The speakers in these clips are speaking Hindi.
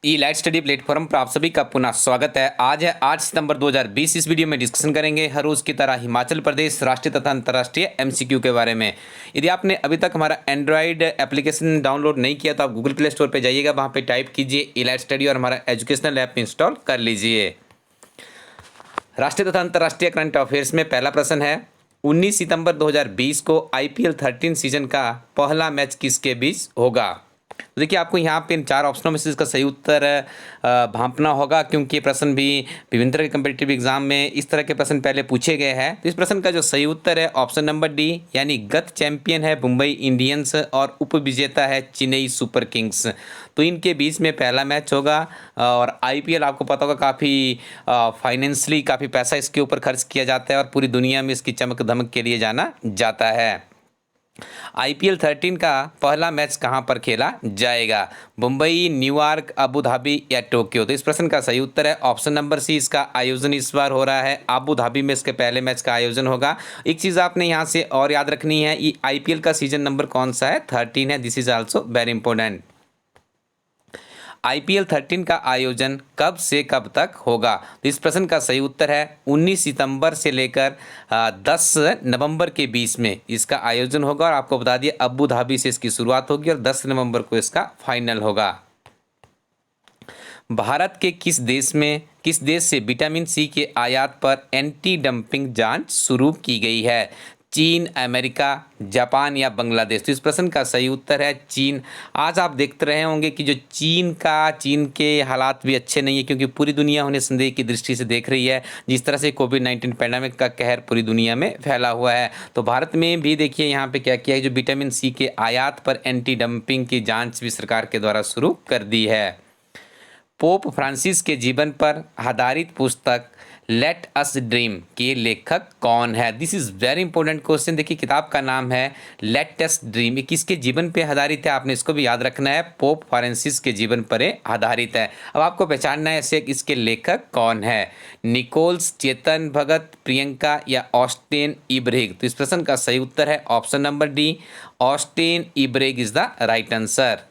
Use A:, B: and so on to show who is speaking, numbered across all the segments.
A: ई लाइट स्टडी प्लेटफॉर्म पर आप सभी का पुनः स्वागत है। आज है 8 सितंबर 2020। इस वीडियो में डिस्कशन करेंगे हर रोज की तरह हिमाचल प्रदेश राष्ट्रीय तथा अंतर्राष्ट्रीय एमसीक्यू के बारे में। यदि आपने अभी तक हमारा एंड्रॉइड एप्लीकेशन डाउनलोड नहीं किया तो आप गूगल प्ले स्टोर पर जाइएगा, वहाँ पे टाइप कीजिए ई लाइट स्टडी और हमारा एजुकेशनल ऐप इंस्टॉल कर लीजिए। राष्ट्रीय तथा अंतर्राष्ट्रीय करंट अफेयर्स में पहला प्रश्न है, 19 सितंबर 2020 को IPL 13 सीजन का पहला मैच किसके बीच होगा। तो देखिए, आपको यहाँ पे इन 4 ऑप्शनों में से इसका सही उत्तर भांपना होगा, क्योंकि ये प्रश्न भी विभिन्न तरह के कम्पिटिटिव एग्जाम में इस तरह के प्रश्न पहले पूछे गए हैं। तो इस प्रश्न का जो सही उत्तर है ऑप्शन नंबर डी, यानी गत चैंपियन है मुंबई इंडियंस और उप विजेता है चेन्नई सुपर किंग्स। तो इनके बीच में पहला मैच होगा। और IPL आपको पता होगा काफ़ी फाइनेंशियली काफ़ी पैसा इसके ऊपर खर्च किया जाता है और पूरी दुनिया में इसकी चमक धमक के लिए जाना जाता है। IPL 13 का पहला मैच कहां पर खेला जाएगा, मुंबई, न्यूयॉर्क, अबू धाबी या टोक्यो। तो इस प्रश्न का सही उत्तर है ऑप्शन नंबर सी, इसका आयोजन इस बार हो रहा है अबू धाबी में इसके पहले मैच का आयोजन होगा। एक चीज़ आपने यहां से और याद रखनी है, ये IPL का सीजन नंबर कौन सा है, 13 है। This is also very important. IPL 13 का आयोजन कब से कब तक होगा। तो इस प्रश्न का सही उत्तर है 19 सितंबर से लेकर 10 नवंबर के बीच में इसका आयोजन होगा। और आपको बता दिए अबू धाबी से इसकी शुरुआत होगी और 10 नवंबर को इसका फाइनल होगा। भारत के किस देश से विटामिन सी के आयात पर एंटी डंपिंग जांच शुरू की गई है, चीन, अमेरिका, जापान या बांग्लादेश। तो इस प्रश्न का सही उत्तर है चीन। आज आप देखते रहे होंगे कि जो चीन के हालात भी अच्छे नहीं है, क्योंकि पूरी दुनिया उन्हें संदेह की दृष्टि से देख रही है, जिस तरह से कोविड-19 पैंडेमिक का कहर पूरी दुनिया में फैला हुआ है। तो भारत में भी देखिए यहाँ पे क्या किया है, जो विटामिन सी के आयात पर एंटी डंपिंग की जाँच भी सरकार के द्वारा शुरू कर दी है। पोप फ्रांसिस के जीवन पर आधारित पुस्तक लेट अस ड्रीम के लेखक कौन है। This is very important question. देखिए, किताब का नाम है लेट अस ड्रीम। ये किसके जीवन पे आधारित है, आपने इसको भी याद रखना है, पोप फ्रांसिस के जीवन पर आधारित है। अब आपको पहचानना है इसे, इसके लेखक कौन है, निकोल्स, चेतन भगत, प्रियंका या ऑस्टिन इब्रेग। तो इस प्रश्न का सही उत्तर है ऑप्शन नंबर डी, ऑस्टिन इब्रेग is the right answer.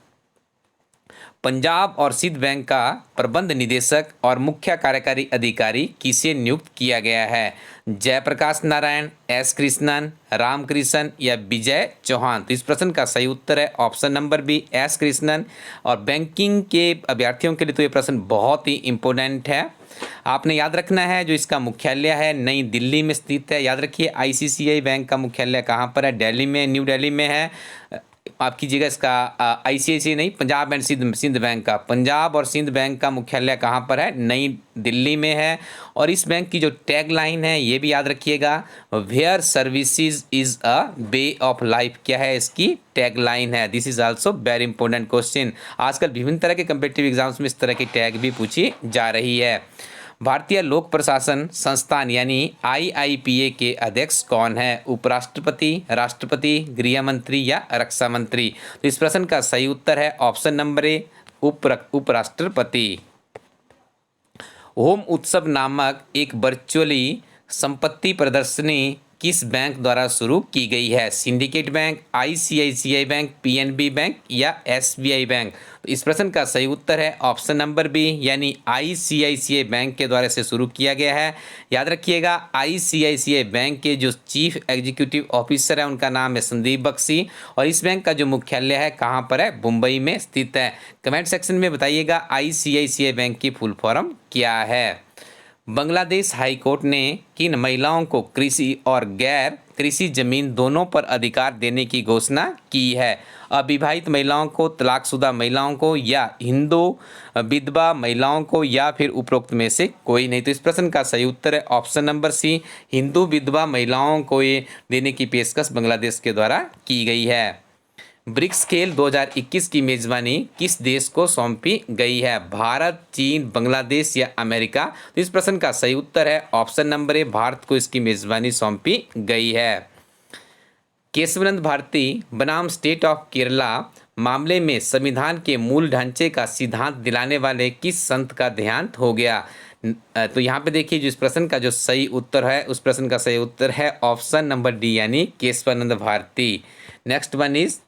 A: Punjab और सिंध बैंक का प्रबंध निदेशक और मुख्य कार्यकारी अधिकारी किसे नियुक्त किया गया है, जयप्रकाश नारायण, एस कृष्णन, रामकृष्ण या विजय चौहान। तो इस प्रश्न का सही उत्तर है option number B, S Krishnan. और बैंकिंग के अभ्यर्थियों के लिए तो ये प्रश्न बहुत ही इंपॉर्टेंट है। आपने याद रखना है, जो इसका मुख्यालय है नई दिल्ली में स्थित है। याद रखिए, ICICI बैंक का मुख्यालय कहाँ पर है, दिल्ली में, न्यू दिल्ली में है। आप कीजिएगा इसका ICICI नहीं, पंजाब एंड सिंध बैंक का, पंजाब और सिंध बैंक का मुख्यालय कहाँ पर है, नई दिल्ली में है। और इस बैंक की जो टैग लाइन है ये भी याद रखिएगा, where services is a way of life. क्या है इसकी टैग लाइन है। This is also very important question. आजकल विभिन्न तरह के कम्पिटिटिव एग्जाम्स में इस तरह की टैग भी पूछी जा रही है। भारतीय लोक प्रशासन संस्थान यानी IIPA के अध्यक्ष कौन है, उपराष्ट्रपति, राष्ट्रपति, गृह मंत्री या रक्षा मंत्री। तो इस प्रश्न का सही उत्तर है ऑप्शन नंबर ए, उपराष्ट्रपति। होम उत्सव नामक एक वर्चुअली संपत्ति प्रदर्शनी किस बैंक द्वारा शुरू की गई है, syndicate bank, ICICI bank, PNB bank या SBI बैंक। तो इस प्रश्न का सही उत्तर है ऑप्शन नंबर बी, यानी ICICI बैंक के द्वारा से शुरू किया गया है। याद रखिएगा, ICICI बैंक के जो चीफ एग्जीक्यूटिव ऑफिसर है उनका नाम है संदीप बख्शी। और इस बैंक का जो मुख्यालय है कहाँ पर है, मुंबई में स्थित है। कमेंट सेक्शन में बताइएगा ICICI बैंक की फुल फॉर्म क्या है। बांग्लादेश हाईकोर्ट ने किन महिलाओं को कृषि और गैर कृषि जमीन दोनों पर अधिकार देने की घोषणा की है, अविवाहित महिलाओं को, तलाकशुदा महिलाओं को या हिंदू विधवा महिलाओं को, या फिर उपरोक्त में से कोई नहीं। तो इस प्रश्न का सही उत्तर है ऑप्शन नंबर सी, हिंदू विधवा महिलाओं को ये देने की पेशकश बांग्लादेश के द्वारा की गई है। ब्रिक्स खेल 2021 की मेजबानी किस देश को सौंपी गई है, भारत, चीन, बांग्लादेश या अमेरिका। तो इस प्रश्न का सही उत्तर है ऑप्शन नंबर ए, भारत को इसकी मेजबानी सौंपी गई है। केशवानंद भारती बनाम स्टेट ऑफ केरला मामले में संविधान के मूल ढांचे का सिद्धांत दिलाने वाले किस संत का देहांत हो गया। तो यहाँ पे देखिए, जो इस प्रश्न का जो सही उत्तर है उस प्रश्न का सही उत्तर है ऑप्शन नंबर डी, यानी Keshavananda Bharati. Next one is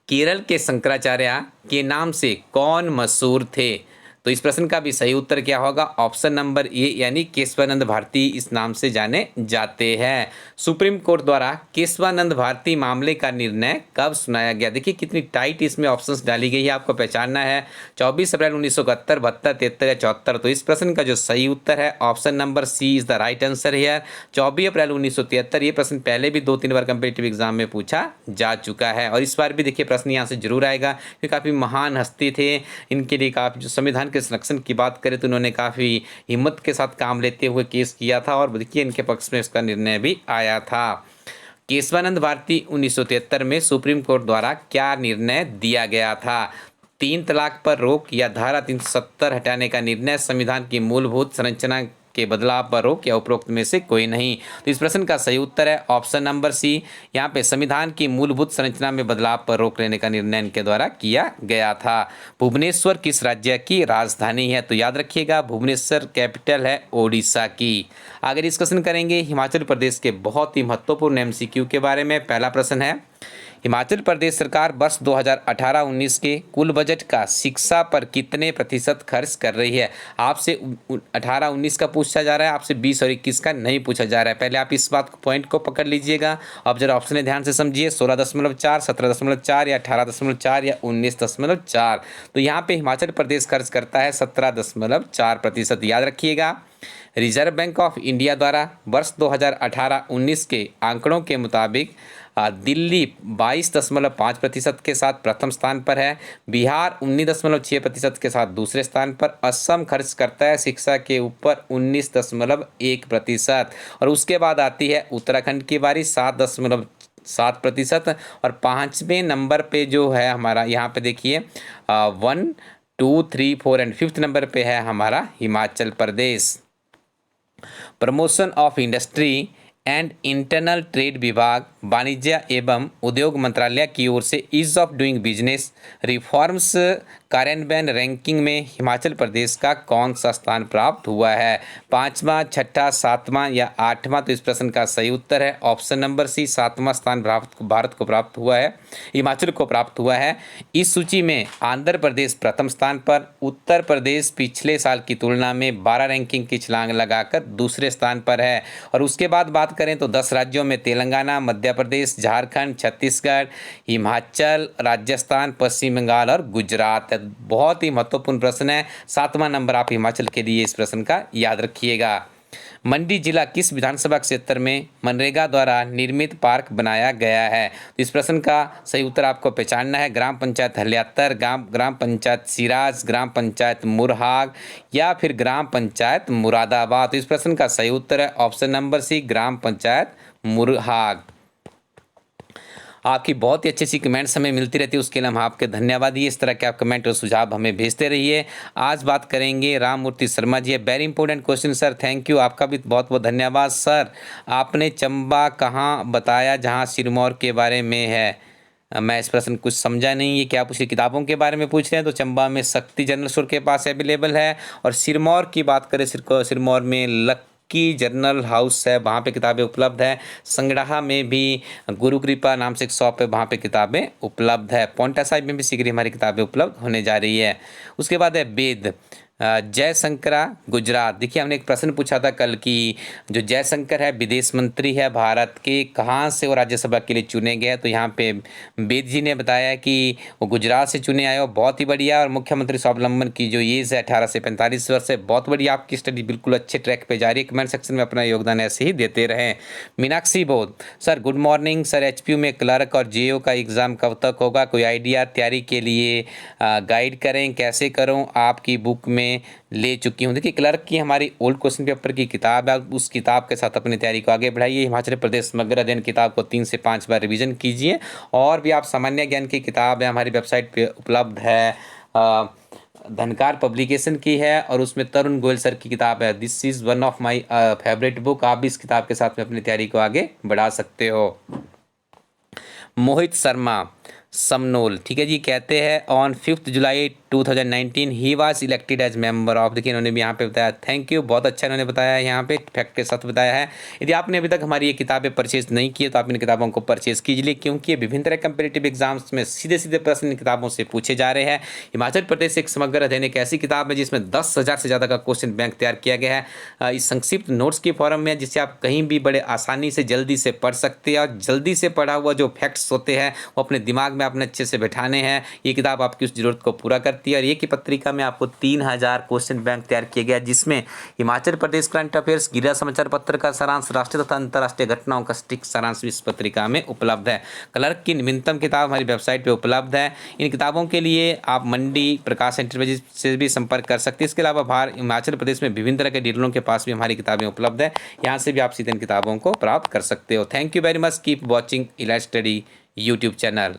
A: Kerala के शंकराचार्य के नाम से कौन मशहूर थे? तो इस प्रश्न का भी सही उत्तर क्या होगा? ऑप्शन नंबर ए यानी केशवानंद भारती इस नाम से जाने जाते हैं। सुप्रीम कोर्ट द्वारा केशवानंद भारती मामले का निर्णय कब सुनाया गया? देखिए कितनी टाइट इसमें ऑप्शंस डाली गई है, आपको पहचानना है। 24 अप्रैल 1971, 72, 73 या 74। तो इस प्रश्न का जो सही उत्तर है option number C is the right answer here. 24 April 1973। ये प्रश्न पहले भी 2-3 बार कंपीटिटिव एग्जाम में पूछा जा चुका है और इस बार भी देखिए प्रश्न यहाँ से जरूर आएगा, क्योंकि काफ़ी महान हस्ती थे। इनके लिए काफ़ी जो संविधान के संरक्षण की बात करें तो उन्होंने काफ़ी हिम्मत के साथ काम लेते हुए केस किया था और देखिए इनके पक्ष में इसका निर्णय भी आया था। केशवानंद भारती 1973 में सुप्रीम कोर्ट द्वारा क्या निर्णय दिया गया था? 3 तलाक पर रोक या धारा 370 हटाने का निर्णय, संविधान की मूलभूत संरचना के बदलाव पर रोक या उपरोक्त में से कोई नहीं। तो इस प्रश्न का सही उत्तर है ऑप्शन नंबर सी। यहाँ पे संविधान की मूलभूत संरचना में बदलाव पर रोक लेने का निर्णय इनके द्वारा किया गया था। भुवनेश्वर किस राज्य की राजधानी है? तो याद रखिएगा भुवनेश्वर कैपिटल है ओडिशा की। आगे डिस्कशन करेंगे हिमाचल प्रदेश के बहुत ही महत्वपूर्ण एमसीक्यू के बारे में। पहला प्रश्न है, हिमाचल प्रदेश सरकार वर्ष 2018-19 के कुल बजट का शिक्षा पर कितने प्रतिशत खर्च कर रही है? आपसे 18-19 का पूछा जा रहा है, आपसे 20 और 21 का नहीं पूछा जा रहा है। पहले आप इस बात को पॉइंट को पकड़ लीजिएगा। अब जरा ऑप्शन ध्यान से समझिए, 16.4, 17.4 या 18.4 या 19.4। तो यहाँ पे हिमाचल प्रदेश खर्च करता है 17.4%। याद रखिएगा। रिजर्व बैंक ऑफ इंडिया द्वारा वर्ष 2018-19 के आंकड़ों के मुताबिक दिल्ली 22.5% के साथ प्रथम स्थान पर है, बिहार 19.6% के साथ दूसरे स्थान पर, असम खर्च करता है शिक्षा के ऊपर 19.1% और उसके बाद आती है उत्तराखंड की बारी 7.7% और 5वें नंबर पे जो है हमारा, यहाँ पे देखिए 1, 2, 3, 4 एंड 5th नंबर पे है हमारा Himachal Pradesh. Promotion of industry and internal trade विभाग, वाणिज्य एवं उद्योग मंत्रालय की ओर से ease of doing business reforms कार्यान्वयन रैंकिंग में हिमाचल प्रदेश का कौन सा स्थान प्राप्त हुआ है? 5वां, 6ठा, 7वां या 8वां? तो इस प्रश्न का सही उत्तर है ऑप्शन नंबर सी, 7वां स्थान भारत को प्राप्त हुआ है, हिमाचल को प्राप्त हुआ है। इस सूची में आंध्र प्रदेश प्रथम स्थान पर, उत्तर प्रदेश पिछले साल की तुलना में 12 रैंकिंग की छलांग लगाकर दूसरे स्थान पर है और उसके बाद बात करें तो 10 राज्यों में तेलंगाना, मध्य प्रदेश, झारखंड, छत्तीसगढ़, हिमाचल, राजस्थान, पश्चिम बंगाल और गुजरात है। बहुत ही महत्वपूर्ण प्रश्न है। 7वां नंबर आप हिमाचल के लिए इस प्रश्न का याद रखिएगा। मंडी जिला किस विधानसभा क्षेत्र में मनरेगा द्वारा निर्मित पार्क बनाया गया है? तो इस प्रश्न का सही उत्तर आपको पहचानना है। ग्राम पंचायत हल्यातर, ग्राम पंचायत सिराज, ग्राम पंचायत मुरहाग या फिर ग्राम पंचायत मुरादाबाद? तो इस प्रश्न का सही उत्तर है ऑप्शन नंबर सी, ग्राम पंचायत मुरहाग। आपकी बहुत ही अच्छी अच्छी कमेंट्स हमें मिलती रहती है, उसके लिए हम आपके धन्यवाद दिए। इस तरह के आप कमेंट और सुझाव हमें भेजते रहिए। आज बात करेंगे Ram Murthy Sharma ji, very important question sir, thank you, आपका भी बहुत बहुत धन्यवाद सर। आपने चंबा कहाँ बताया जहाँ सिरमौर के बारे में है? मैं इस प्रश्न कुछ समझा नहीं, ये क्या पूछ रहे, किताबों के बारे में पूछ रहे हैं? तो चंबा में शक्ति जनरल स्टोर के पास अवेलेबल है और सिरमौर की बात करें सिरमौर में की जर्नल हाउस है, वहाँ पे किताबें उपलब्ध है। संगड़ाहा में भी गुरु कृपा नाम से एक शॉप है, वहाँ पे किताबें उपलब्ध है। पौंटा साहिब में भी शीघ्र हमारी किताबें उपलब्ध होने जा रही है। उसके बाद है वेद जयशंकरा गुजरात। देखिए हमने एक प्रश्न पूछा था कल कि जो जयशंकर है विदेश मंत्री है भारत के, कहाँ से वो राज्यसभा के लिए चुने गए? तो यहाँ पे वेद जी ने बताया कि वो गुजरात से चुने आए हो, बहुत ही बढ़िया। और मुख्यमंत्री स्वावलंबन की जो एज है 18 से 45 वर्ष है, बहुत बढ़िया, आपकी स्टडी बिल्कुल अच्छे ट्रैक पे जा रही है। कमेंट सेक्शन में अपना योगदान ऐसे ही देते रहें। मीनाक्षी बोध sir good morning sir, HPU में क्लर्क और जेओ का एग्ज़ाम कब तक होगा? कोई आइडिया? तैयारी के लिए गाइड करें, कैसे करूँ? आपकी बुक में ले चुकी हूँ। देखिए क्लर्क की हमारी ओल्ड क्वेश्चन पेपर की किताब है, उस किताब के साथ अपनी तैयारी को आगे बढ़ाइए। हिमाचल प्रदेश समग्र अध्ययन किताब को 3 से 5 बार रिवीजन कीजिए। और भी आप सामान्य ज्ञान की किताब है हमारी वेबसाइट पे उपलब्ध है, धनकार पब्लिकेशन की है और उसमें तरुण गोयल सर की किताब है, this is one of my favourite book. आप भी इस किताब के साथ में अपनी तैयारी को आगे बढ़ा सकते हो। मोहित शर्मा समनोल, ठीक है जी, कहते हैं on 5 July 2019 he was elected as member of, देखिए इन्होंने भी यहाँ पे बताया, थैंक यू, बहुत अच्छा इन्होंने बताया, यहाँ पे फैक्ट के साथ बताया है। यदि आपने अभी तक हमारी ये किताबें परचेज नहीं की है तो आप इन किताबों को परचेज कीजिए, क्योंकि ये विभिन्न तरह कंपेटिटिव एग्जाम्स में सीधे सीधे प्रश्न इन किताबों से पूछे जा रहे हैं। हिमाचल प्रदेश एक समग्र अध्ययन एक ऐसी किताब है जिसमें 10,000 से ज़्यादा का क्वेश्चन बैंक तैयार किया गया है इस संक्षिप्त नोट्स के फॉर्म में, जिससे आप कहीं भी बड़े आसानी से जल्दी से पढ़ सकते हैं, और जल्दी से पढ़ा हुआ जो फैक्ट्स होते हैं वो अपने दिमाग में आपने अच्छे से बैठाने हैं। ये किताब आपकी उस जरूरत को पूरा करती है। और ये की पत्रिका में आपको 3,000 क्वेश्चन बैंक तैयार किया गया, जिसमें हिमाचल प्रदेश करंट अफेयर्स, गिरिराज समाचार पत्र का सारांश, राष्ट्रीय तथा अंतर्राष्ट्रीय घटनाओं का सटीक सारांश इस पत्रिका में उपलब्ध है। क्लर्क की नवीनतम किताब हमारी वेबसाइट पे उपलब्ध है। इन किताबों के लिए आप मंडी प्रकाश एंटरप्राइजेज से भी संपर्क कर सकते हैं। इसके अलावा बाहर हिमाचल प्रदेश में विभिन्न तरह के डीलरों के पास भी हमारी किताबें उपलब्ध है, यहाँ से भी आप सीधे इन किताबों को प्राप्त कर सकते हो। Thank you very much, keep watching elite study YouTube channel.